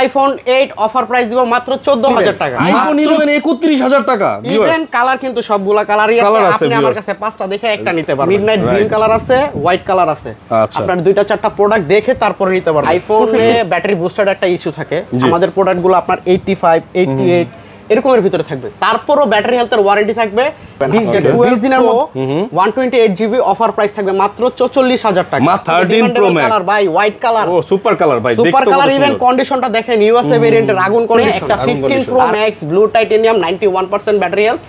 IPhone 8 offer price দিব মাত্র 14000 টাকা। আইফোন 11 31000 টাকা। ইভেন কালার কিন্তু সবগুলা কালারই আছে, আপনি আমার কাছে পাঁচটা দেখে একটা নিতে পারবেন। মিডনাইট গ্রিন কালার আছে, হোয়াইট কালার আছে, আপনার দুইটা চারটা প্রোডাক্ট দেখে তারপরে নিতে পারবেন। আইফোনে ব্যাটারি বুস্টার একটা ইস্যু থাকে, আমাদের প্রোডাক্টগুলো আপনার 85 88 এরকমের ভিতরে থাকবে, তারপরও ব্যাটারি হেলথের ওয়ারেন্টি থাকবে 20 দিনের মতো। 128 জিবি অফার প্রাইস থাকবে মাত্র 44000 টাকা। 13 প্রো ম্যাক্স কালার ভাই, হোয়াইট কালার, ও সুপার কালার ভাই, সুপার কালার। ইভেন কন্ডিশনটা দেখেন, ইউএসএ ভেরিয়েন্টের আগুন কন্ডিশন, একটা 15 pro max blue titanium 91% battery health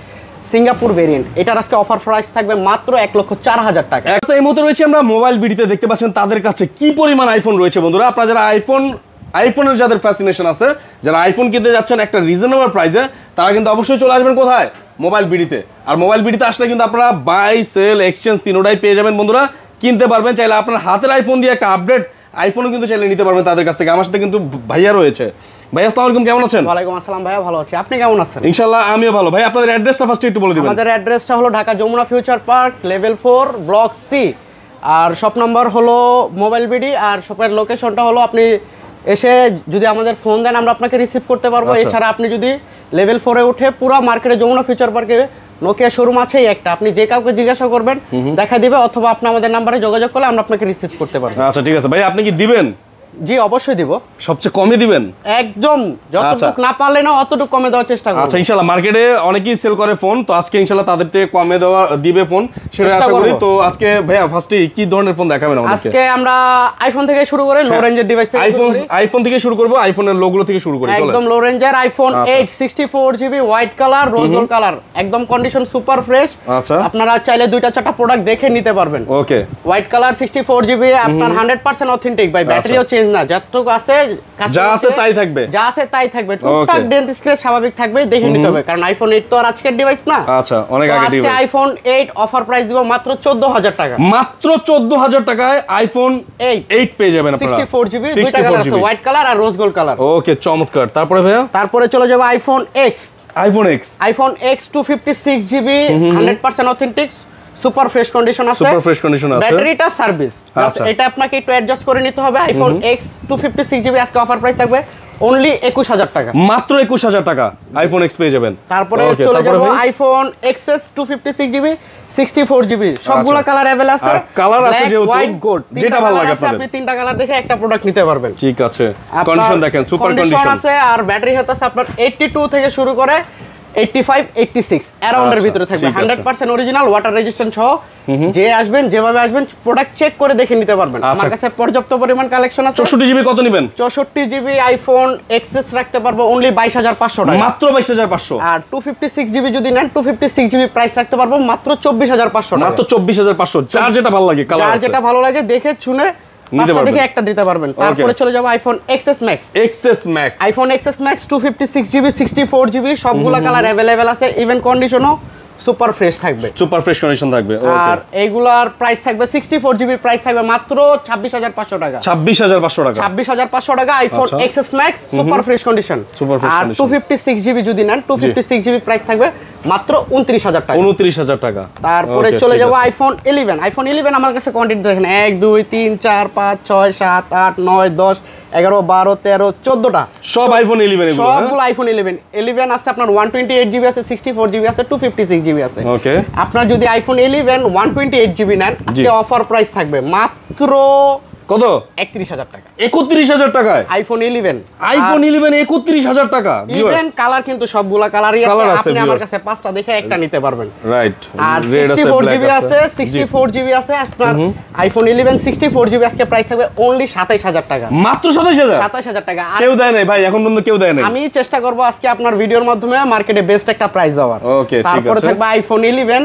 Singapore variant. এটার আজকে অফার প্রাইস থাকবে মাত্র 1,04,000 টাকা। এই মুহূর্তে রয়েছে আমরা মোবাইল ভিডিওতে দেখতে পাচ্ছেন তাদের কাছে কি পরিমাণ আইফোন রয়েছে। বন্ধুরা, আপনারা যারা আইফোনের যাদের ফ্যাসিনেশন আছে, যারা আইফোন কিনতে যাচ্ছেন একটা রিজনেবল প্রাইসে, তারা কিন্তু অবশ্যই চলে আসবেন কোথায়? মোবাইল বিডিতে। আর মোবাইল বিডিতে আসলে কিন্তু আপনারা বাই সেল এক্সচেঞ্জ তিনোটাই পেয়ে যাবেন। বন্ধুরা, কিনতে পারবেন, চাইলে আপনার হাতের আইফোন দিয়ে একটা আপডেট আইফোনও কিন্তু চাইলে নিতে পারবেন তাদের কাছ থেকে। আমার সাথে কিন্তু ভাইয়া রয়েছে। ভাইয়া আসসালামু আলাইকুম, কেমন আছেন? ওয়ালাইকুম আসসালাম ভাইয়া, ভালো আছি, আপনি কেমন আছেন? ইনশাআল্লাহ আমিও ভালো। ভাই আপনাদের অ্যাড্রেসটা ফার্স্ট একটু বলে দিবেন। আমাদের অ্যাড্রেসটা হলো Dhaka Jamuna future park level 4 block C, আর শপ নাম্বার হলো মোবাইল বিডি, আর শপের লোকেশনটা হলো আপনি এসে যদি আমাদের ফোন দেন আমরা আপনাকে রিসিভ করতে পারবো। এছাড়া আপনি যদি লেভেল 4 এ উঠে পুরো মার্কেটে যমুনা ফিউচার পার্কে নোকিয়া শোরুম আছেই একটা, আপনি যে কাউকে জিজ্ঞাসা করবেন দেখা দিবে, অথবা আপনি আমাদের নাম্বারে যোগাযোগ করলে আমরা আপনাকে রিসিভ করতে পারবো। আচ্ছা ঠিক আছে ভাই, আপনি কি দিবেন? জি অবশ্যই দিব। সবচেয়ে কমে দিবেন? একদম, যতটুকু না পারলে না অতটুকু কমে দেওয়ার চেষ্টা করব। আচ্ছা ইনশাআল্লাহ, মার্কেটে অনেকেই সেল করে ফোন, তো আজকে ইনশাআল্লাহ তাদের থেকে কমে দেওয়া দিবে ফোন, সেটা আশা করি। তো আজকে ভাইয়া ফার্স্টে কি ধরনের ফোন দেখাবেন আমাদেরকে? আজকে আমরা আইফোন থেকে শুরু করে লো রেঞ্জের ডিভাইস থেকে আইফোন থেকে শুরু করব, আইফোনের লোগো থেকে শুরু করি। চলো একদম লো রেঞ্জের iPhone 8 64 GB white colour rose gold colour, একদম কন্ডিশন সুপার ফ্রেশ। আচ্ছা, আপনারা চাইলে দুইটা চারটা প্রোডাক্ট দেখে নিতে পারবেন। ওকে, হোয়াইট কালার 64 জিবি আপনার 100% অথেন্টিক ভাই, ব্যাটারিও চেঞ্জ না, যতটুকু আছে যা আছে তাই থাকবে, যা আছে তাই থাকবে, টুকটাক ডেন্ট স্ক্র্যাচ স্বাভাবিক থাকবে, দেখে নিতে হবে, কারণ আইফোন 8 তো আর আজকের ডিভাইস না। আচ্ছা, অনেক আগে ডিভাইস। আজকে আইফোন 8 অফার প্রাইস দিব মাত্র 14000 টাকা। মাত্র 14000 টাকায় আইফোন 8 পেয়ে যাবেন আপনারা। 64 জিবি, দুইটা কালার আছে, হোয়াইট কালার আর রোজ গোল্ড কালার। ওকে, চমৎকার। তারপরে ভাইয়া, তারপরে চলে যাবে iPhone x. IPhone x 256 GB 100% authentic super fresh condition আছে, ব্যাটারিটা সার্ভিস। এটা আপনাকে একটু অ্যাডজাস্ট করে নিতে হবে। আইফোন এক্স 256 জিবি আজকে অফার প্রাইস থাকবে অনলি 21000 টাকা। মাত্র 21000 টাকা আইফোন এক্স পেয়ে যাবেন। তারপরে চলে যাব আইফোন এক্সএস 256 জিবি 64 জিবি, সবগুলা কালার अवेलेबल আছে, কালার আছে যেহেতু হোয়াইট গোল্ড, যেটা ভালো লাগে আপনাদের, আপনি তিনটা কালার দেখে একটা প্রোডাক্ট নিতে পারবেন। ঠিক আছে, কন্ডিশন দেখেন, সুপার কন্ডিশন আছে, আর ব্যাটারি হেলথ আছে আপনার 82 থেকে শুরু করে 85 86 অ্যারাউন্ডের ভিতরে থাকবে, 100% অরিজিনাল ওয়াটার রেজিস্ট্যান্ট সহ। যে আসবেন যেভাবে আসবেন প্রোডাক্ট চেক করে দেখে নিতে পারবেন। আমার কাছে পর্যাপ্ত পরিমাণ কালেকশন আছে। 64 জিবি কত নেবেন? 64 জিবি আইফোন এক্সএস রাখতে পারবো অনলি 22500 টাকা, মাত্র 22500। আর 256 জিবি যদি নেন 256 জিবি প্রাইস রাখতে পারবো মাত্র 24500 টাকা, মাত্র 24500। যার যেটা ভালো লাগে, কালার যার যেটা ভালো লাগে দেখে শুনে পাঁচটা দেখে একটা দিতে পারবেন। তারপরে চলে যাব iPhone XS max. IPhone XS max 256 GB 64 GB সবগুলা কালার अवेलेबल আছে, ইভেন কন্ডিশনও সুপার ফ্রেশ থাকবে, সুপার ফ্রেশ কন্ডিশন থাকবে। আর এইগুলার প্রাইস থাকবে 64 জিবি প্রাইস থাকবে মাত্র 26500 টাকা, 26500 টাকা, 26500 টাকা iPhone XS max super fresh condition. আর 256 জিবি যদি নেন 256 জিবি প্রাইস থাকবে মাত্র 29000 টাকা, 29000 টাকা। তারপরে চলে যাব আইফোন 11 আমার কাছে কোয়ান্টিটি দেখেন 1 2 3 4 5 6 7 8 9 10 11 12 13 14টা, সব আইফোন 11 এগুলো, সবগুলো আইফোন 11 আছে আপনার 128 জিবি আছে, 64 জিবি আছে, 256 জিবি আছে। ওকে, আপনার যদি আইফোন 11 128 জিবি নেন আজকে অফার প্রাইস থাকবে মাত্র কত? 31000 টাকা। 31000 টাকায় আইফোন 11 31000 টাকা। ইভেন কালার কিন্তু সবগুলা কালারই আছে, আপনি আমার কাছে পাঁচটা দেখে একটা নিতে পারবেন। রাইট, আর 64 জিবি আছে, 64 জিবি আছে আপনার আইফোন 11 64 জিবি আজকে প্রাইস থাকবে অনলি 27000 টাকা, মাত্র 27000 টাকা। কেউ দেয় নাই ভাই, এখন পর্যন্ত কেউ দেয় নাই। আমি চেষ্টা করব আজকে আপনার ভিডিওর মাধ্যমে মার্কেটে বেস্ট একটা প্রাইস দেওয়ার। ওকে, ঠিক আছে। তারপরে থাকবে আইফোন 11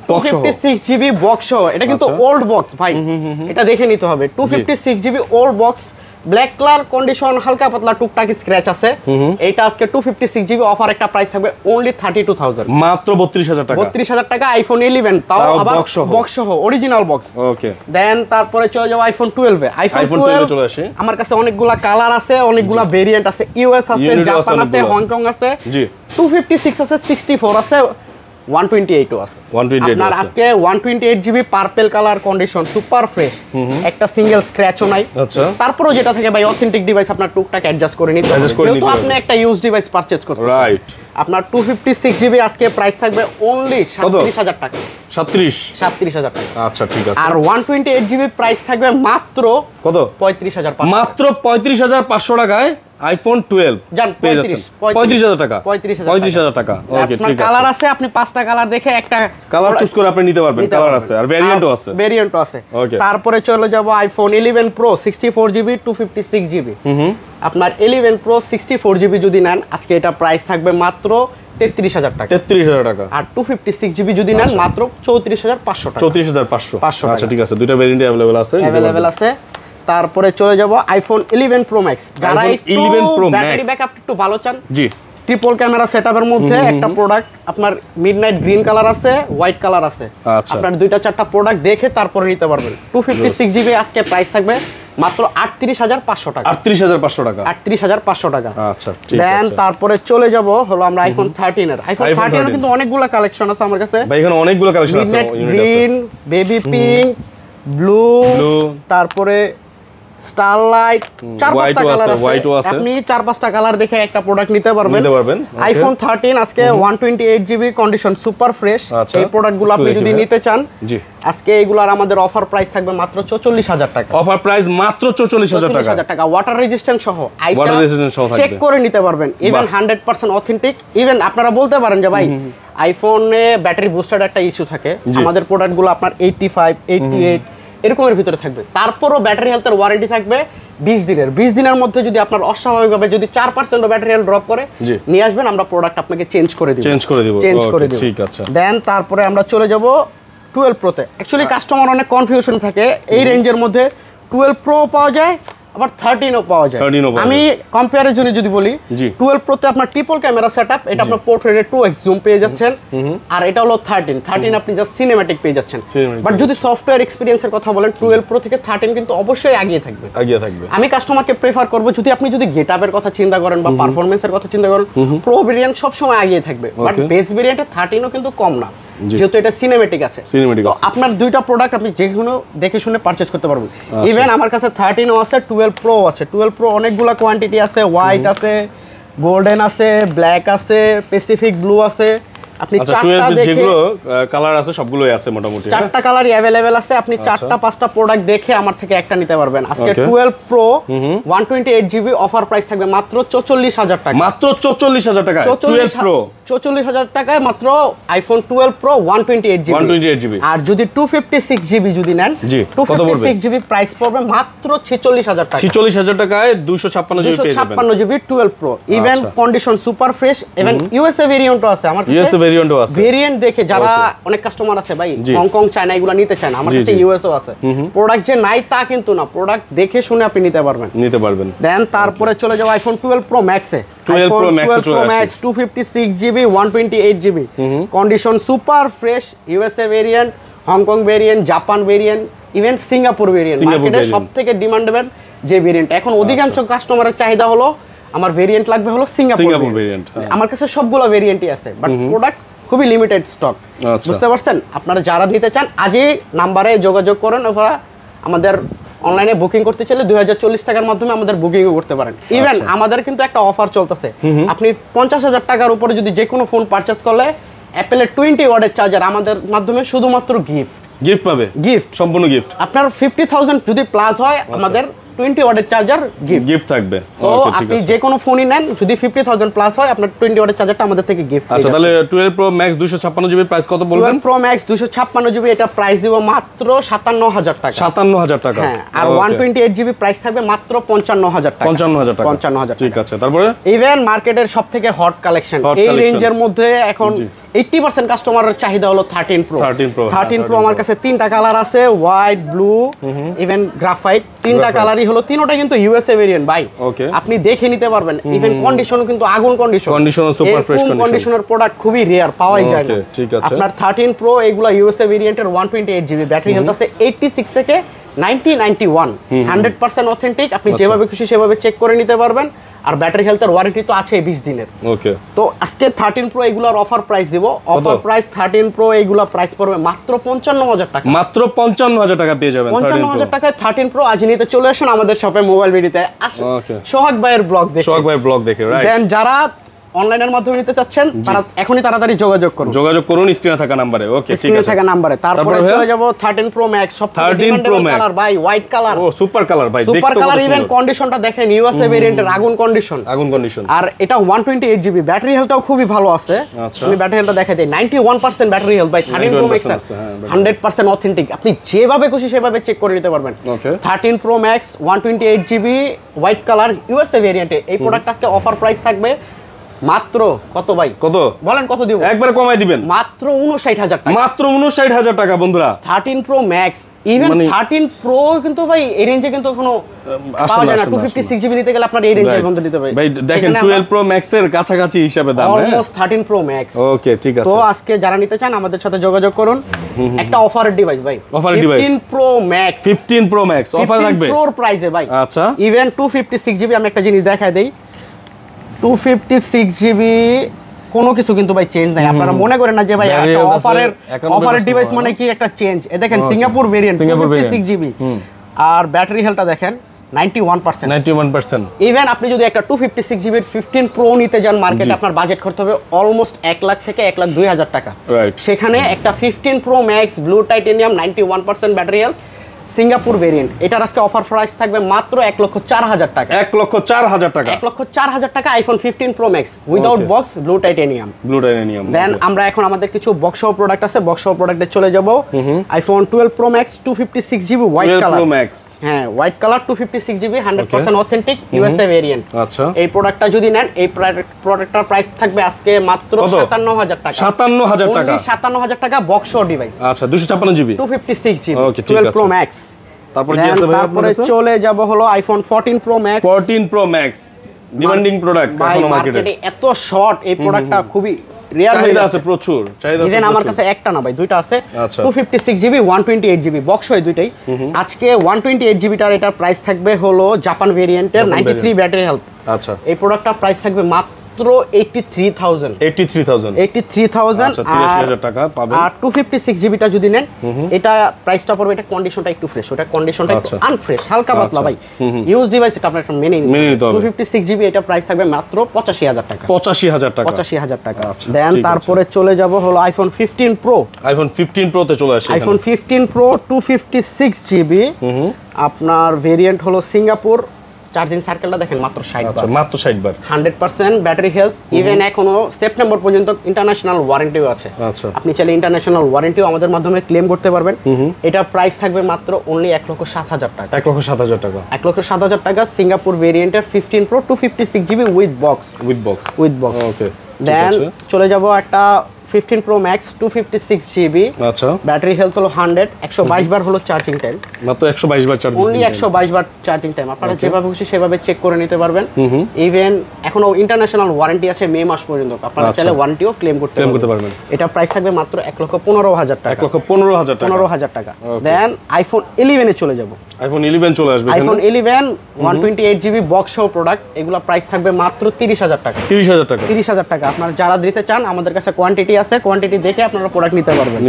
256 জিবি বক্স, এটা কিন্তু ওল্ড বক্স ভাই, এটা দেখে নিতে হবে। 256 GB old box, black colour condition, হালকা পাতলা টুকটাক স্ক্র্যাচ আছে। এটা আজকে 256 জিবি অফার একটা প্রাইস থাকবে অনলি 32000, মাত্র 32000 টাকা। 32000 টাকা আইফোন 11, তাও আবার বক্স সহ অরিজিনাল বক্স। ওকে, দেন তারপরে চলে যাও আইফোন 12 এ। আইফোন 12 চলে আসে, আমার কাছে অনেকগুলা কালার আছে, অনেকগুলা ভেরিয়েন্ট আছে, ইউএস আছে, জাপান আছে, হংকং আছে, জি 256 আছে, 64 আছে, 128 ও আছে। 128 আপনার আজকে 128 GB purple colour condition super fresh, একটা সিঙ্গেল স্ক্র্যাচও নাই। আচ্ছা, তারপরও যেটা থাকে ভাই অথেন্টিক ডিভাইস আপনার টুকটাক অ্যাডজাস্ট করে নিতে হবে, যেহেতু আপনি একটা ইউজ ডিভাইস পারচেজ করতেছেন। রাইট। আপনার 256 জিবি আজকে প্রাইস থাকবে অনলি 37000 টাকা। 37000 টাকা। আচ্ছা ঠিক আছে। আর 128 জিবি প্রাইস থাকবে মাত্র কত? 35500। মাত্র 35500 টাকায় আইফোন 12 জান 35000 টাকা। 35000 টাকা। ওকে ঠিক আছে। কালার আছে, আপনি 5টা কালার দেখে একটা কালার চুজ করে আপনি নিতে পারবেন। কালার আছে আর ভেরিয়েন্টও আছে। ভেরিয়েন্টও আছে। ওকে। তারপরে চলে যাব আইফোন 11 প্রো 64 জিবি 256 জিবি। আপনার 11 প্রো 64 জিবি যদি নেন আজকে এটা প্রাইস থাকবে মাত্র 33000 টাকা। 33000 টাকা। আর 256 জিবি যদি নেন মাত্র 34500 টাকা। 34500। আচ্ছা ঠিক আছে, দুটো ভেরিয়েন্ট अवेलेबल আছে। তারপরে চলে যাব আইফোন 11 প্রো ম্যাক্স। যারা 11 প্রো ম্যাক্স ব্যাটারি ব্যাকআপ একটু ভালো চান, জি, ট্রিপল ক্যামেরা সেটআপের মধ্যে একটা প্রোডাক্ট আপনার মিডনাইট গ্রিন কালার আছে, হোয়াইট কালার আছে। আপনার দুইটা চারটা প্রোডাক্ট দেখে তারপরে নিতে পারবেন। 256 জিবি আজকে প্রাইস থাকবে মাত্র 38500 টাকা। 38500 টাকা। 38500 টাকা। আচ্ছা ঠিক আছে। দেন তারপরে চলে যাব হলো আমরা আইফোন 13 এর। আইফোন 13 এর কিন্তু অনেকগুলা কালেকশন আছে আমার কাছে ভাই, এখানে অনেকগুলো কালেকশন আছে। গ্রিন, বেবি পিঙ্ক, ব্লু, তারপরে স্টারলাইট, 4-5টা কালার আছে। আপনি 4-5টা কালার দেখে একটা প্রোডাক্ট নিতে পারবেন। আইফোন 13 আজকে 128 জিবি কন্ডিশন সুপার ফ্রেশ। এই প্রোডাক্টগুলো আপনি যদি নিতে চান, জি, আজকে এগুলার আমাদের অফার প্রাইস থাকবে মাত্র 44000 টাকা। অফার প্রাইস মাত্র 44000 টাকা। ওয়াটার রেজিস্ট্যান্ট সহ চেক করে নিতে পারবেন। Even 100% authentic. ইভেন আপনারা বলতে পারেন যে ভাই আইফোনে ব্যাটারি বুস্টার একটা ইস্যু থাকে, আমাদের প্রোডাক্টগুলো আপনার 85, 88 এরকমের ভিতরে থাকবে। তারপরও ব্যাটারি হেলথের ওয়ারেন্টি থাকবে 20 দিনের। 20 দিনের মধ্যে যদি আপনার অস্বাভাবিকভাবে যদি 4% ব্যাটারি হেলথ ড্রপ করে নিয়ে আসবেন, আমরা প্রোডাক্ট আপনাকে চেঞ্জ করে দিব। ঠিক আছে। দেন তারপরে আমরা চলে যাব 12 প্রোতে। অ্যাকচুয়ালি কাস্টমার অনেক কনফিউশন থাকে, এই রেঞ্জের মধ্যে 12 প্রো পাওয়া যায়, আবার 13ও পাওয়া যায়। আমি কম্পেয়ারের জন্য যদি বলি, 12 প্রোতে আপনার ট্রিপল ক্যামেরা সেটআপ, এটা আপনার পোর্ট্রেটে 2x জুম পেয়ে যাচ্ছেন। আর এটা হলো 13 আপনি জাস্ট সিনেম্যাটিক পেয়ে যাচ্ছেন। বাট যদি সফটওয়্যার এক্সপেরিয়েন্সের কথা বলেন, 12 প্রো থেকে 13 কিন্তু অবশ্যই এগিয়ে থাকবে। আমি কাস্টমারকে প্রেফার করব, যদি আপনি যদি গেটআপের কথা চিন্তা করেন বা পারফরম্যান্সের কথা চিন্তা করেন, প্রো ভেরিয়েন্ট সবসময় এগিয়ে থাকবে। বাট বেস ভেরিয়েন্টে 13ও কিন্তু কম না, যেহেতু এটা সিনেম্যাটিক আছে। আপনার দুইটা প্রোডাক্ট আপনি যেকোনো দেখে শুনে পারচেজ করতে পারবেন। ইভেন আমার কাছে 13ও আছে, 12 প্রো আছে। 12 প্রো অনেকগুলা কোয়ান্টিটি আছে, হোয়াইট আছে, গোল্ডেন আছে, ব্ল্যাক আছে, প্যাসিফিক ব্লু আছে। আপনি চারটা যেগুলো কালার আছে সবগুলোই আছে মোটামুটি, চারটা কালারই अवेलेबल আছে। আপনি 4টা-5টা প্রোডাক্ট দেখে আমার থেকে একটা নিতে পারবেন। আজকে 12 প্রো 128 জিবি অফার প্রাইস থাকবে মাত্র 44000 টাকা। মাত্র 44000 টাকা। 12 প্রো 44000 টাকায় মাত্র আইফোন 12 প্রো 128 জিবি। আর যদি 256 জিবি যদি নেন, 256 জিবি প্রাইস পড়বে মাত্র 46000 টাকা। 46000 টাকায় 256 জিবি পেয়ে যাবেন। 256 GB 12 pro. Even condition super fresh. Even USA ভেরিয়েন্টও আছে আমার কাছে। ভেরিয়েন্ট দেখে যারা অনেক কাস্টমার আছে ভাই হংকং চায়না এগুলো নিতে চায় না, আমার কাছে ইউএসও আছে। প্রোডাক্ট যে নাই তা কিন্তু না, প্রোডাক্ট দেখে শুনে আপনি নিতে পারবেন। দেন তারপরে চলে যাও আইফোন 12 প্রো ম্যাক্সে। 12 pro max 256 GB 128 GB condition super fresh. USA variant, Hong Kong variant, Japan variant, even Singapore variant. মার্কেটে সবথেকে ডিমান্ডেবল যে ভেরিয়েন্ট, এখন অধিকাংশ কাস্টমারের চাহিদা হলো আমার ভেরিয়েন্ট লাগবে হলো সিঙ্গাপুর ভেরিয়েন্ট। আমার কাছে সবগুলো ভেরিয়েন্টই আছে, বাট প্রোডাক্ট খুবই লিমিটেড স্টক। বুঝতে পারছেন? আপনারা যারা নিতে চান আজই নাম্বারে যোগাযোগ করেন, অথবা আমাদের অনলাইনে বুকিং করতে চাইলে 2040 টাকার মাধ্যমে আমাদের বুকিংও করতে পারেন। ইভেন আমাদের কিন্তু একটা অফার চলতেছে, আপনি 50000 টাকার উপরে যদি যে কোনো ফোন পারচেজ করলে অ্যাপেলের 20 ওয়াটের চার্জার আমাদের মাধ্যমে শুধুমাত্র গিফট পাবে। সম্পূর্ণ গিফট। আপনার 50000 যদি প্লাস হয় আমাদের 20 ওয়াটের চার্জার গিফট থাকবে। তো আপনি যে কোনো ফোনই নেন, যদি 50000 প্লাস হয় আপনার 20 ওয়াটের চার্জারটা আমাদের থেকে গিফট। আচ্ছা, তাহলে 12 প্রো ম্যাক্স 256 জিবি প্রাইস কত বলবেন? 12 প্রো ম্যাক্স 256 জিবি এটা প্রাইস দিব মাত্র 57000 টাকা। 57000 টাকা। হ্যাঁ, আর 128 জিবি প্রাইস থাকবে মাত্র 55000 টাকা। 55000 টাকা। 55000 ঠিক আছে। তারপরে ইভেন মার্কেটের সবথেকে হট কালেকশন এই রেঞ্জের মধ্যে এখন 80% কাস্টমারের চাহিদা হলো 13 প্রো। 13 প্রো আমার কাছে 3টা কালার আছে, হোয়াইট, ব্লু, ইভেন গ্রাফাইট। 3টা কালারই হলো, তিনটা কিন্তু ইউএসএ ভেরিয়েন্ট ভাই। আপনি দেখে নিতে পারবেন। ইভেন কন্ডিশনও কিন্তু আগুন কন্ডিশন, সুপার ফ্রেশ কন্ডিশনের প্রোডাক্ট খুবই রেয়ার, পাওয়াই যায় না। ঠিক আছে। আপনার 13 প্রো এগুলা ইউএসএ ভেরিয়েন্টের 128 জিবি, ব্যাটারি হেলথ আছে 86 থেকে 9091 100% অথেন্টিক, আপনি যেভাবে খুশি সেভাবে চেক করে নিতে পারবেন। আর ব্যাটারি হেলথের ওয়ারেন্টি তো আছে 20 দিনের। ওকে, তো আজকে 13 প্রো এগুলোর অফার প্রাইস দিব। অফার প্রাইস 13 প্রো এগুলা প্রাইস পড়বে মাত্র 55000 টাকা। মাত্র 55000 টাকা পেয়ে যাবেন 55000 টাকায় 13 প্রো। আজ নিতে চলে আসুন আমাদের শপে মোবাইল ভিডিওতে। আসুন সোহাগ ভাইয়ের ব্লগ দেখে, সোহাগ ভাইয়ের ব্লগ দেখে, রাইট। দেন যারা অনলাইনের মাধ্যমে নিতে চাচ্ছেন তারা এখনই তাড়াতাড়ি যোগাযোগ করুন স্ক্রিনে থাকা নম্বরে। ওকে, ঠিক আছে, থাকা নম্বরে। তারপরে চলে যাব 13 প্রো ম্যাক্স। সবথেকে ডিমান্ডেবল কালার ভাই, হোয়াইট কালার। ও সুপার কালার ভাই, সুপার কালার। ইভেন কন্ডিশনটা দেখেন, ইউএসএ ভেরিয়েন্টের আগুন কন্ডিশন। আর এটা 128 জিবি। ব্যাটারি হেলথটাও খুবই ভালো আছে। আমি ব্যাটারি হেলথটা দেখাই দেই, 91% ব্যাটারি হেলথ ভাই 13 প্রো ম্যাক্স 100% অথেন্টিক। আপনি যেভাবে খুশি সেভাবে চেক করে নিতে পারবেন। 13 pro max 128 GB white colour USA ভেরিয়েন্টে। এই প্রোডাক্ট আজকে অফার প্রাইস থাকবে মাত্র কত ভাই? কত বলেন, কত দিব? একবারে কমাই দিবেন, মাত্র 59000 টাকা। মাত্র 59000 টাকা বন্ধুরা। 13 প্রো ম্যাক্স, ইভেন 13 প্রো কিন্তু ভাই এই রেঞ্জে কিন্তু এখনো পাওয়া যায় না। 256 জিবি নিতে গেলে আপনার এই রেঞ্জের মধ্যে নিতে হবে ভাই। দেখেন 12 প্রো ম্যাক্স এর কাছাকাছি হিসাবে দাম, অলমোস্ট 13 প্রো ম্যাক্স। ওকে, ঠিক আছে। তো আজকে যারা নিতে চান আমাদের সাথে যোগাযোগ করুন। একটা অফারের ডিভাইস ভাই, অফারের device 15 pro max. 15 pro max offer থাকবে 15 প্রোর প্রাইসে ভাই। আচ্ছা, ইভেন 256 জিবি। আমি একটা জিনিস দেখাই দেই, 256 জিবি কোনো কিছু কিন্তু ভাই চেঞ্জ নাই। আপনারা মনে করেন না যে ভাই একটা অফারের ডিভাইস মানে কি একটা চেঞ্জ। এ দেখেন সিঙ্গাপুর ভেরিয়েন্ট 256 জিবি। আর ব্যাটারি হেলথটা দেখেন 91%। ইভেন আপনি যদি একটা 256 জিবির 15 প্রো নিতে যান মার্কেটে, আপনার বাজেট করতে হবে অলমোস্ট 1 লাখ থেকে 1,02,000 টাকা। সেখানে একটা 15 pro max blue titanium 91% battery health Singapore variant, এটার আজকে অফার প্রাইস থাকবে মাত্র 1,04,000 টাকা। 1,04,000 টাকা। 1,04,000 টাকা iPhone 15 pro max without box, blue titanium. Then আমরা এখন আমাদের কিছু বক্স সহ প্রোডাক্ট আছে, বক্স সহ প্রোডাক্টে চলে যাব। IPhone 12 pro max 256 GB white colour. হ্যাঁ, white colour 256 GB 100% authentic USA variant. আচ্ছা, এই প্রোডাক্টটা যদি নেন, এই প্রোডাক্টটার প্রাইস থাকবে আজকে মাত্র 57,000 টাকা। 57,000 টাকা, 57,000 টাকা বক্স সহ ডিভাইস। আচ্ছা, 256 জিবি 256 জিবি 12 প্রো ম্যাক্স। তারপরে কি আছে ভাই? তারপরে চলে যাব হলো iPhone 14 pro max. 14 pro max demanding product এখনো মার্কেটে। এত শর্ট এই প্রোডাক্টটা খুবই রিয়ার হয়ে আছে, প্রচুর চাহিদা আছে। আমার কাছে একটা না ভাই, দুইটা আছে। 256 জিবি 128 জিবি বক্স হয় দুইটাই। আজকে 128 জিবিটার এটার প্রাইস থাকবে হলো জাপান ভেরিয়েন্টের 93 ব্যাটারি হেলথ। আচ্ছা, এই প্রোডাক্টটার প্রাইস থাকবে মাত্র 83,000। 83,000 আচ্ছা, 83,000 টাকা পাবেন। আর 256 জিবিটা যদি নেন, এটা প্রাইসটা পড়বে, এটা কন্ডিশনটা একটু ফ্রেশ, ওটা কন্ডিশনটা একটু আনফ্রেশ, হালকা পাতলা ভাই। ইউজ ডিভাইস, এটা আপনারা মেনে নিতে হবে। 256 জিবি এটা প্রাইস থাকবে মাত্র 85,000 টাকা। 85,000 টাকা, 85,000 টাকা। দেন তারপরে চলে যাব হলো আইফোন 15 প্রো। আইফোন 15 প্রো তে চলে আসি। আইফোন 15 প্রো 256 জিবি আপনার ভেরিয়েন্ট হলো সিঙ্গাপুর। চার্জিং সার্কেলটা দেখেন মাত্র 60 বার। আচ্ছা, মাত্র 60 বার। 100% ব্যাটারি হেলথ। ইভেন এখনো সেপ্টেম্বর পর্যন্ত ইন্টারন্যাশনাল ওয়ারেন্টিও আছে। আচ্ছা, আপনি চাইলে ইন্টারন্যাশনাল ওয়ারেন্টিও আমাদের মাধ্যমে ক্লেম করতে পারবেন। এটার প্রাইস থাকবে মাত্র অনলি 1,07,000 টাকা। 1,07,000 টাকা। 1,07,000 টাকা সিঙ্গাপুর ভেরিয়েন্টের 15 pro 256 GB with box. Okay, then চলে যাব একটা 15 প্রো ম্যাক্স 256 জিবি। আচ্ছা, ব্যাটারি হেলথ হলো 100, 122 বার হলো চার্জিং টাইম। মাত্র 122 বার চার্জিং, অনলি 122 বার চার্জিং টাইম। আপনারা যেভাবে খুশি সেভাবে চেক করে নিতে পারবেন। ইভেন এখনো ইন্টারন্যাশনাল ওয়ারেন্টি আছে মে মাস পর্যন্ত, আপনারা চাইলে ওয়ারেন্টিও ক্লেম করতে পারবেন। এটা প্রাইস থাকবে মাত্র 1,15,000 টাকা। 1,15,000 টাকা। দেন আইফোন 11 এ চলে যাব। আইফোন 11 চলে আসবে। আইফোন 11 128 জিবি বক্স সহ প্রোডাক্ট, এগুলা প্রাইস থাকবে মাত্র 30,000 টাকা। 30,000 টাকা। আপনারা যারা দিতে চান আমাদের কাছে কোয়ান্টিটি আছে, কোয়ান্টিটি দেখে আপনারা প্রোডাক্ট নিতে পারবেন।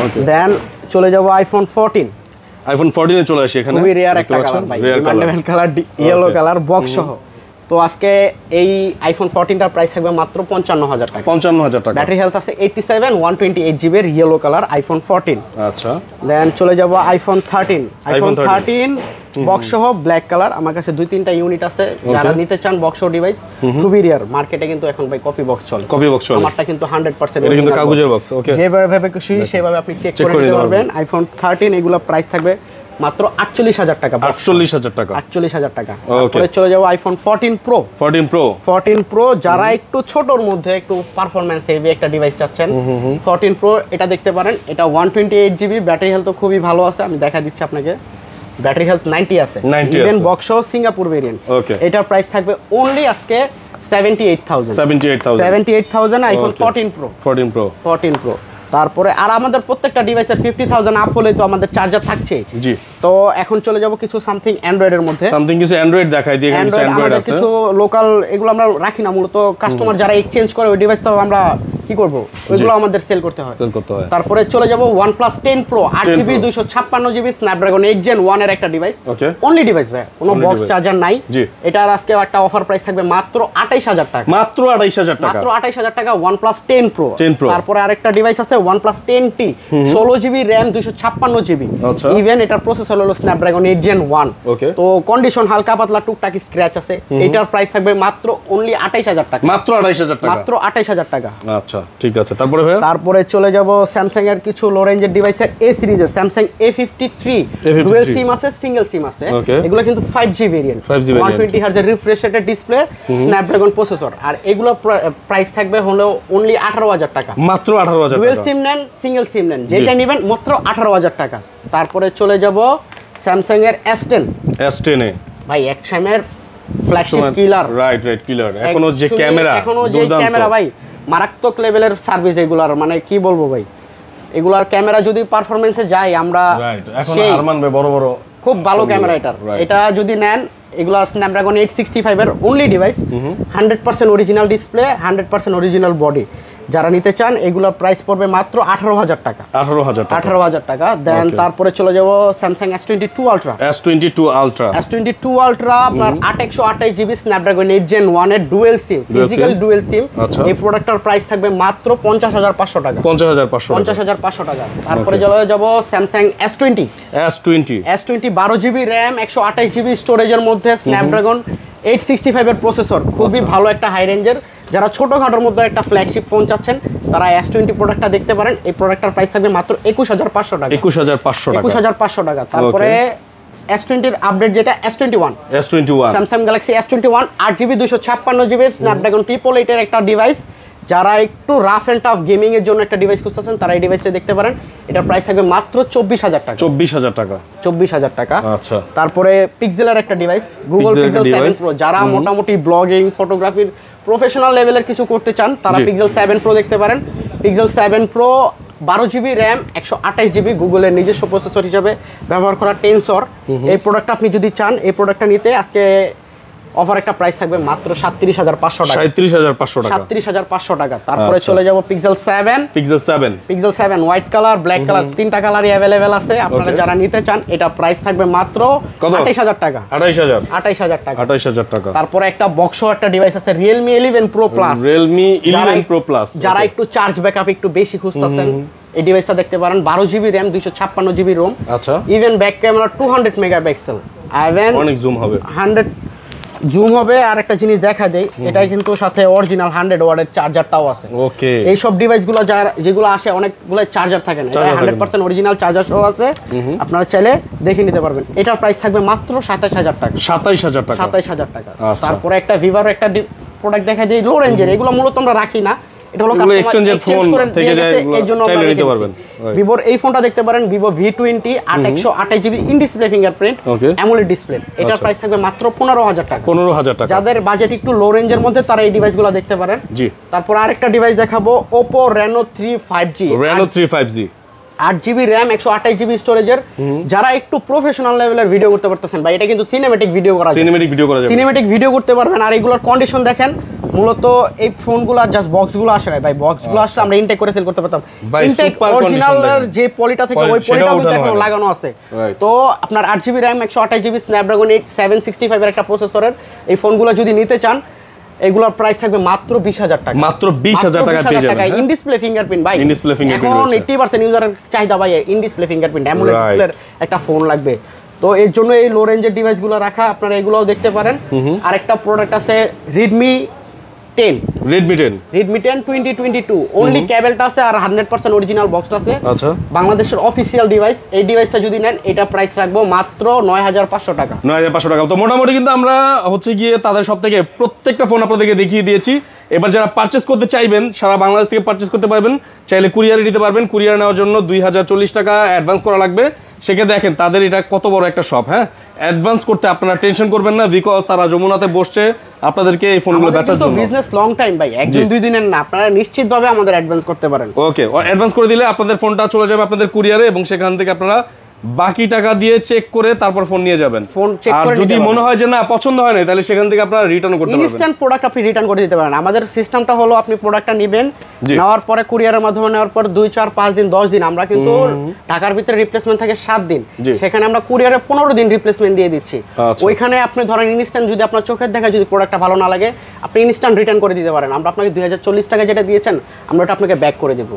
ওকে, দেন চলে যাব আইফোন 14। আইফোন 14 এ চলে আসি। এখানে খুবই রিয়ার একটা কালার ভাই, demandable colour, yellow colour box সহ। তো আজকে এই আইফোন 14টার প্রাইস থাকবে মাত্র 55,000 টাকা। 55,000 টাকা। ব্যাটারি হেলথ আছে 87, 128 জিবি ইয়েলো কালার আইফোন 14। আচ্ছা, দেন চলে যাব আইফোন 13। আইফোন 13 বক্স সহ ব্ল্যাক কালার। আমার কাছে 2-3টা ইউনিট আছে, যারা নিতে চান বক্স সহ ডিভাইস খুবই রিয়ার। মার্কেটে কিন্তু এখন ভাই কপি বক্স চলে। আমারটা কিন্তু 100% এটা কিন্তু কাগজের বক্স। ওকে, যেভাবে খুশি সেভাবে আপনি চেক করে নিতে পারবেন। আইফোন 13 এগুলা প্রাইস থাকবে মাত্র 48,000 টাকা। 48,000 টাকা। 48,000 টাকা। তারপরে চলে যাব আইফোন 14 প্রো। 14 প্রো যারা একটু ছোটর মধ্যে একটু পারফরম্যান্স হেভি একটা ডিভাইস চাচ্ছেন, 14 প্রো এটা দেখতে পারেন। এটা 128 জিবি ব্যাটারি হেলথ খুবই ভালো আছে। আমি দেখা দিচ্ছি আপনাকে, ব্যাটারি হেলথ 90 আছে। ইভেন বক্স সহ সিঙ্গাপুর ভেরিয়েন্ট। এটার প্রাইস থাকবে অনলি আজকে 78,000। 78,000 আইফোন 14 প্রো। তারপরে আর আমাদের প্রত্যেকটা ডিভাইসের 50000 আপ হলে তো আমাদের চার্জার থাকছে। জি। তো এখন চলে যাব কিছু সামথিং অ্যান্ড্রয়েড এর মধ্যে। সামথিং কিছু অ্যান্ড্রয়েড দেখাই দিয়ে এখানে অ্যান্ড্রয়েড আছে। কিছু লোকাল এগুলো আমরা রাখি না, মূলত কাস্টমার যারা এক্সচেঞ্জ করে ওই ডিভাইস তো আমরা কি করব, ওইগুলো আমাদের সেল করতে হয়। তারপরে চলে যাব OnePlus 10 Pro 8GB 256GB Snapdragon 8 Gen 1 এর একটা ডিভাইস। অনলি ডিভাইস ভাই, কোনো বক্স চার্জার নাই। এটার আজকে একটা অফার প্রাইস থাকবে মাত্র 28000 টাকা। মাত্র 28000 টাকা। মাত্র 28000 টাকা OnePlus 10 Pro। তারপরে আরেকটা ডিভাইস আছে OnePlus 10T 16GB RAM 256GB। Even এটার প্রসেসর হলো Snapdragon 8 Gen 1। তো কন্ডিশন হালকা পাতলা টুকটাক স্ক্র্যাচ আছে। এটার প্রাইস থাকবে মাত্র অনলি 28000 টাকা। মাত্র 28000 টাকা। মাত্র 28000 টাকা। আচ্ছা ঠিক আছে। তারপরে ভাই তারপরে চলে যাব স্যামসাং এর কিছু লো রেঞ্জের ডিভাইসের এ সিরিজের Samsung A53 ডুয়াল সিম আছে, সিঙ্গেল সিম আছে। এগুলো কিন্তু 5G ভেরিয়েন্ট, 120 Hz এর রিফ্রেশ রেটের ডিসপ্লে, Snapdragon প্রসেসর। আর এগুলো প্রাইস থাকবে হলো অনলি 18000 টাকা। মাত্র 18000 টাকা। ডুয়াল সিম নেন, সিঙ্গেল সিম নেন, যেটা নেবেন মাত্র 18000 টাকা। তারপরে চলে যাব স্যামসাং এর S10। S10 এ ভাই একশামের ফ্ল্যাগশিপ কিলার। রাইট কিলার। এখনো যে ক্যামেরা ভাই মারাত্মক লেভেলের সার্ভিস এগুলার, মানে কি বলবো ভাই, এগুলার ক্যামেরা যদি পারফরম্যান্সে যায় আমরা এখন আরমান ভাই বড় খুব ভালো ক্যামেরা এটার। এটা যদি নেন এগুলা Snapdragon 865 এর only device, 100% original display, 100% original body. যারা নিতে চান এগুলোর প্রাইস পড়বে মাত্র 18000 টাকা। 18000 টাকা। দেন তারপরে চলে যাব Samsung S22 Ultra। S22 Ultra আপনার 8128GB Snapdragon 8 Gen 1 এর dual SIM, physical dual SIM. এই প্রোডাক্টটার প্রাইস থাকবে মাত্র 50500 টাকা। 50500 টাকা। তারপরে চলে যাব Samsung S20 12GB RAM 128GB স্টোরেজের মধ্যে Snapdragon 865 এর প্রসেসর। খুবই ভালো একটা হাই রেঞ্জের। যারা ছোটখাটোর মধ্যে একটা ফ্ল্যাগশিপ ফোন চাচ্ছেন তারা S20 প্রোডাক্টটা দেখতে পারেন। এই প্রোডাক্টটার প্রাইস থাকবে মাত্র 21500 টাকা। 21500 টাকা। তারপরে S20 এর আপডেট যেটা S21 Samsung Galaxy S21 8GB 256GB Snapdragon 888 এর একটা ডিভাইস। যারা একটু রাফ এন্ড টাফ গেমিং এর জন্য একটা ডিভাইস খুঁজতেছেন তারা এই ডিভাইসটা দেখতে পারেন। এটার প্রাইস থাকবে মাত্র 24000 টাকা। 24000 টাকা। আচ্ছা। তারপরে পিক্সেলের একটা ডিভাইস Google Pixel 7 Pro। যারা মোটামুটি ব্লগিং, ফটোগ্রাফির প্রফেশনাল লেভেলের কিছু করতে চান তারা Pixel 7 Pro দেখতে পারেন। Pixel 7 Pro 12GB RAM 128GB গুগলের নিজস্ব প্রসেসর হিসেবে ব্যবহার করা টেনসর। এই প্রোডাক্টটা আপনি যদি চান এই প্রোডাক্টটা নিতে আজকে অফার একটা প্রাইস থাকবে মাত্র 37500 টাকা। 37500 টাকা। তারপরে চলে যাব Pixel 7 white colour, black colour, তিনটা কালারই अवेलेबल আছে। আপনারা যারা নিতে চান এটা প্রাইস থাকবে মাত্র 28000 টাকা। 28000 টাকা। তারপরে একটা বক্সও একটা ডিভাইস আছে Realme 11 Pro Plus। যারা একটু চার্জ ব্যাকআপ একটু বেশি খুঁজতেছেন এই ডিভাইসটা দেখতে পারেন। 12GB RAM 256GB ROM। আচ্ছা। Even back camera 200 megapixel. Even অনেক জুম হবে, 100 জুম হবে। আর একটা জিনিস দেখা দেই, এটাই কিন্তু সাথে অরিজিনাল 100 ওয়াটের চার্জারটাও আছে। ওকে। এই সব ডিভাইসগুলো যেগুলো আসে অনেকগুলো চার্জার থাকে না, এটা 100% অরিজিনাল চার্জার সহ আছে। আপনারা চাইলে দেখে নিতে পারবেন। এটার প্রাইস থাকবে মাত্র 27000 টাকা। 27000 টাকা। তারপরে একটা ভিভোর একটা প্রোডাক্ট দেখা দেই লো রেঞ্জের। এগুলো মূলত আমরা রাখি না, এটা হলো কাস্টমার এক্সচেঞ্জ করে দিয়ে গেছে, এই জন্য আপনারা নিতে পারবেন। ভিভোর এই ফোনটা দেখতে পারেন Vivo V20 828GB in display fingerprint AMOLED display. এটার প্রাইস থাকবে মাত্র 15000 টাকা। 15000 টাকা। যাদের বাজেট একটু লো রেঞ্জের মধ্যে তারা এই ডিভাইসগুলো দেখতে পারেন। জি। তারপর আরেকটা ডিভাইস দেখাবো Oppo Reno 3 5G। 8GB RAM 128GB স্টোরেজের। যারা একটু প্রফেশনাল লেভেলের ভিডিও করতে পারতেছেন ভাই, এটা কিন্তু সিনেম্যাটিক ভিডিও করা যায়, সিনেম্যাটিক ভিডিও করতে পারবেন। আর এগুলোর কন্ডিশন দেখেন, মূলত এই ফোনগুলো জাস্ট বক্সগুলো আসে না ভাই, বক্সগুলো আসলে আমরা ইনটেক করে সেল করতে পারতাম। ইনটেক অরিজিনালের যে পলিটা থেকে ওই পলিটাও কিন্তু এখন লাগানো আছে। তো আপনার 8GB RAM 128GB Snapdragon 765 এর একটা প্রসেসরের এই ফোনগুলো যদি নিতে চান এগুলোর প্রাইস থাকবে মাত্র 20000 টাকা। মাত্র 20000 টাকা পেয়ে যাবেন। ইন ডিসপ্লে ফিঙ্গারপ্রিন্ট ভাই, এখন 80% ইউজারের চাহিদা ভাই ইন ডিসপ্লে ফিঙ্গারপ্রিন্ট অ্যামোলেড ডিসপ্লের একটা ফোন লাগবে। তো এর জন্য এই লো রেঞ্জের ডিভাইসগুলো রাখা, আপনারা এগুলোও দেখতে পারেন। আরেকটা প্রোডাক্ট আছে Redmi 10 2022 অনলি কেবলটা আছে আর 100% অরিজিনাল বক্সটা আছে। আচ্ছা। বাংলাদেশের অফিশিয়াল ডিভাইস। এই ডিভাইসটা যদি নেন এটা প্রাইস রাখবো মাত্র 9500 টাকা। 9500 টাকা। তো মোটামুটি কিন্তু আমরা হচ্ছে গিয়ে তাদের সব থেকে প্রত্যেকটা ফোন আপনাদেরকে দেখিয়ে দিয়েছি। এবার যারা পারচেজ করতে চাইবেন সারা বাংলাদেশ থেকে পারচেজ করতে পারবেন, চাইলে কুরিয়ারে নিতে পারবেন। কুরিয়ার নেওয়ার জন্য 2040 টাকা অ্যাডভান্স করা লাগবে। সেকে দেখেন তাদের এটা কত বড় একটা শপ। হ্যাঁ, অ্যাডভান্স করতে আপনারা টেনশন করবেন না, বিকজ তারা যমুনাতে বসছে আপনাদেরকে এই ফোনগুলো বেচার জন্য। বিজনেস লং টাইম ভাই, একদিন দুই দিনের না, আপনারা নিশ্চিতভাবে আমাদের অ্যাডভান্স করতে পারেন। ওকে, অ্যাডভান্স করে দিলে আপনাদের ফোনটা চলে যাবে আপনাদের কুরিয়ারে, এবং সেখান থেকে আপনারা বাকি টাকা দিয়ে চেক করে তারপর ফোন নিয়ে যাবেন। ফোন চেক করে যদি মনে হয় যে না পছন্দ হয় না, তাহলে সেখান থেকে আপনারা রিটার্ন করতে পারবেন। ইনস্ট্যান্ট প্রোডাক্ট আপনি রিটার্ন করে দিতে পারেন। আমাদের সিস্টেমটা হলো আপনি প্রোডাক্টটা নেবেন, নেওয়ার পরে কুরিয়ারের মাধ্যমে নেওয়ার পর 2, 4, 5 দিন, 10 দিন, আমরা কিন্তু ঢাকার ভিতরে রিপ্লেসমেন্ট থাকে 7 দিন, সেখানে আমরা কুরিয়ারে 15 দিন রিপ্লেসমেন্ট দিয়ে দিচ্ছি। ওইখানে আপনি ধরেন ইনস্ট্যান্ট যদি আপনার চোখের দেখা যদি প্রোডাক্টটা ভালো না লাগে, আপনি ইনস্ট্যান্ট রিটার্ন করে দিতে পারেন। আমরা আপনাকে 2040 টাকা যেটা দিয়েছেন আমরা ওটা আপনাকে ব্যাক করে দেব।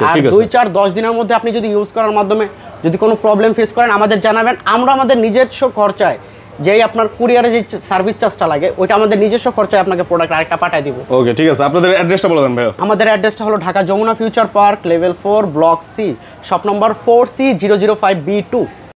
আর 2, 4, 10 দিনের মধ্যে আপনি যদি ইউজ করার মাধ্যমে যদি কোনো প্রবলেম ফেস করেন আমাদের জানাবেন, আমরা আমাদের নিজস্ব খরচায় যেই আপনার কুরিয়ারে যে সার্ভিস চার্জটা লাগে ওইটা আমাদের নিজস্ব খরচায় আপনাকে প্রোডাক্ট আরেকটা পাঠিয়ে দিব। ওকে, ঠিক আছে। আপনাদের অ্যাড্রেসটা বলে দেন ভাই। আমাদের অ্যাড্রেসটা হলো Dhaka Jamuna future park, level 4, block C, shop number 4C005B2।